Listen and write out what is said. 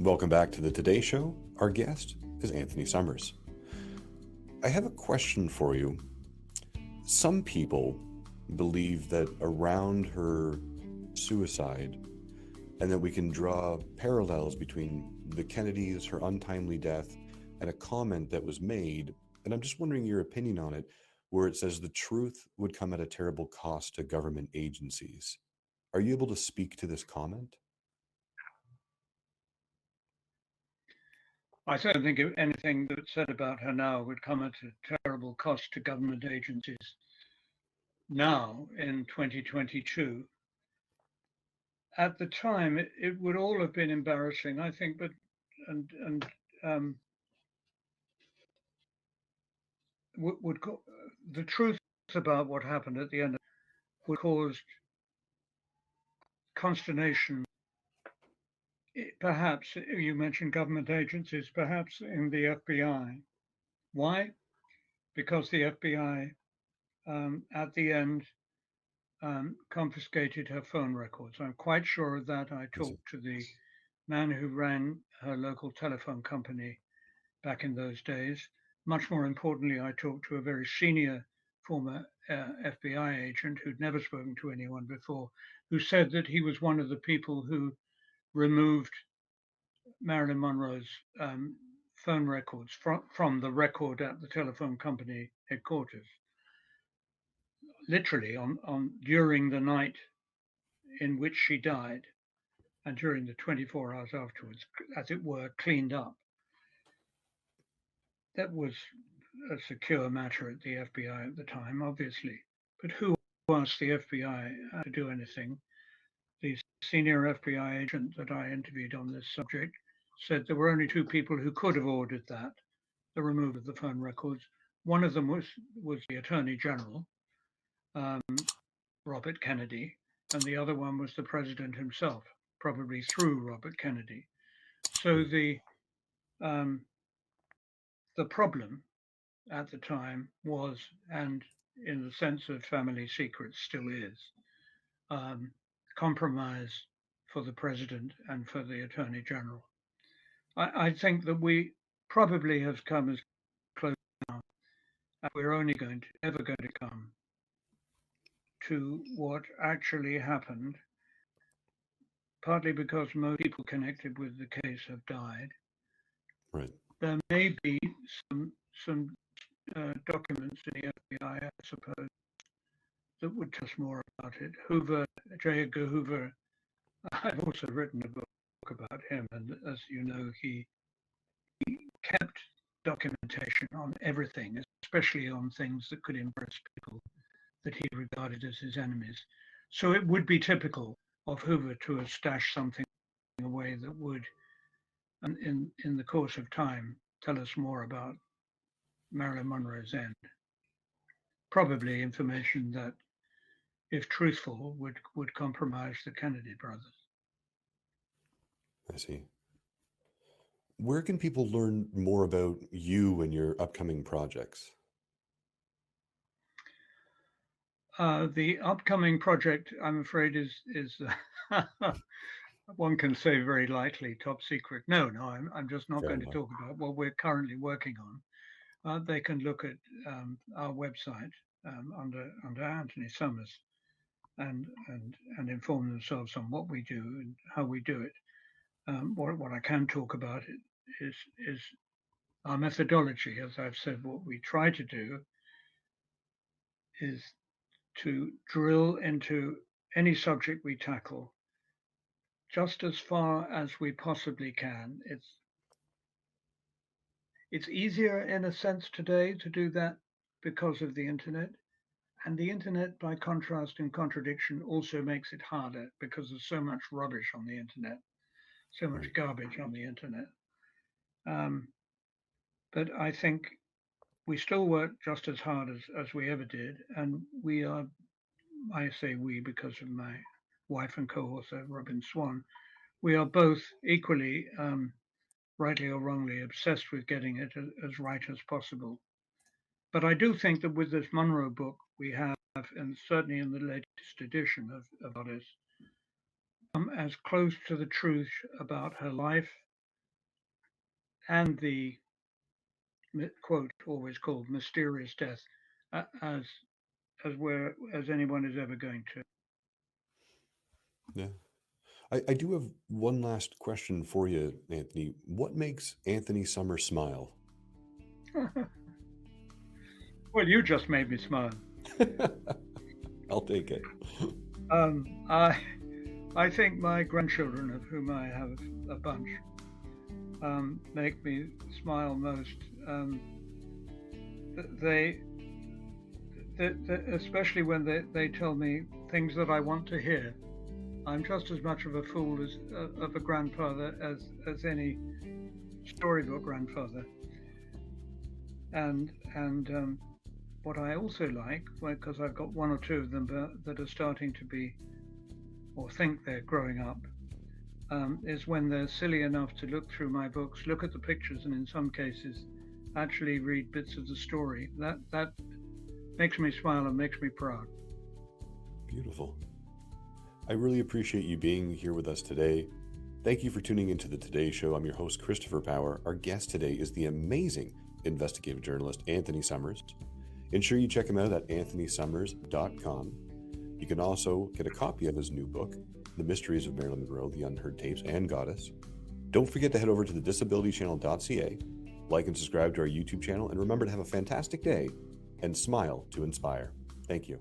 Welcome back to the Today Show. Our guest is Anthony Summers. I have a question for you. Some people believe that around her suicide, and that we can draw parallels between the Kennedys, her untimely death, and a comment that was made, and I'm just wondering your opinion on it, where it says the truth would come at a terrible cost to government agencies. Are you able to speak to this comment? I don't think anything that's said about her now would come at a terrible cost to government agencies now in 2022. At the time, it would all have been embarrassing, I think, but and would the truth about what happened at the end would cause consternation. Perhaps you mentioned government agencies, perhaps in the FBI. Why? Because the FBI at the end confiscated her phone records. I'm quite sure of that. I talked to the man who ran her local telephone company back in those days. Much more importantly, I talked to a very senior former FBI agent who'd never spoken to anyone before, who said that he was one of the people who removed Marilyn Monroe's phone records from the record at the telephone company headquarters. Literally on during the night in which she died and during the 24 hours afterwards, as it were, cleaned up. That was a secure matter at the FBI at the time, obviously. But who asked the FBI to do anything? The senior FBI agent that I interviewed on this subject said there were only two people who could have ordered that, the removal of the phone records. One of them was the Attorney General, Robert Kennedy, and the other one was the president himself, probably through Robert Kennedy. So the problem at the time was, and in the sense of family secrets still is, compromise for the president and for the Attorney General. I think that we probably have come as close now as we're only ever going to come to what actually happened, partly because most people connected with the case have died. Right. There may be some documents in the FBI, I suppose, that would tell us more about it. J. Edgar Hoover, I've also written a book about him, and as you know, he kept documentation on everything, especially on things that could impress people that he regarded as his enemies. So it would be typical of Hoover to have stashed something away that would, in the course of time, tell us more about Marilyn Monroe's end. Probably information that, if truthful, would compromise the Kennedy brothers. I see. Where can people learn more about you and your upcoming projects? The upcoming project, I'm afraid, is one can say very lightly top secret. No, I'm just not Fair going to enough. talk about what we're currently working on. They can look at our website under Anthony Summers and inform themselves on what we do and how we do it. What I can talk about is our methodology. As I've said, what we try to do is to drill into any subject we tackle just as far as we possibly can. It's easier in a sense today to do that because of the internet. And the internet, by contrast and contradiction, also makes it harder because there's so much rubbish on the internet, so much Right. garbage on the internet. But I think we still work just as hard as we ever did. And we are, I say we because of my wife and co-author, Robin Swan, we are both equally, rightly or wrongly, obsessed with getting it as right as possible. But I do think that with this Monroe book, we have, and certainly in the latest edition of this, as close to the truth about her life and the quote always called mysterious death, as anyone is ever going Yeah. I do have one last question for you, Anthony. What makes Anthony Summers smile? to. Well, you just made me smile. I'll take it. Um, I I think my grandchildren, of whom I have a bunch, make me smile most. They, especially when they tell me things that I want to hear. I'm just as much of a fool as of a grandfather as any storybook grandfather. And what I also like, because I've got one or two of them that are starting to be or think they're growing up, is when they're silly enough to look through my books, look at the pictures, and in some cases, actually read bits of the story. That makes me smile and makes me proud. Beautiful. I really appreciate you being here with us today. Thank you for tuning into the Today Show. I'm your host, Christopher Power. Our guest today is the amazing investigative journalist, Anthony Summers. Ensure you check him out at anthonysummers.com. You can also get a copy of his new book, The Mysteries of Marilyn Monroe, The Unheard Tapes and Goddess. Don't forget to head over to the disabilitychannel.ca, like and subscribe to our YouTube channel, and remember to have a fantastic day and smile to inspire. Thank you.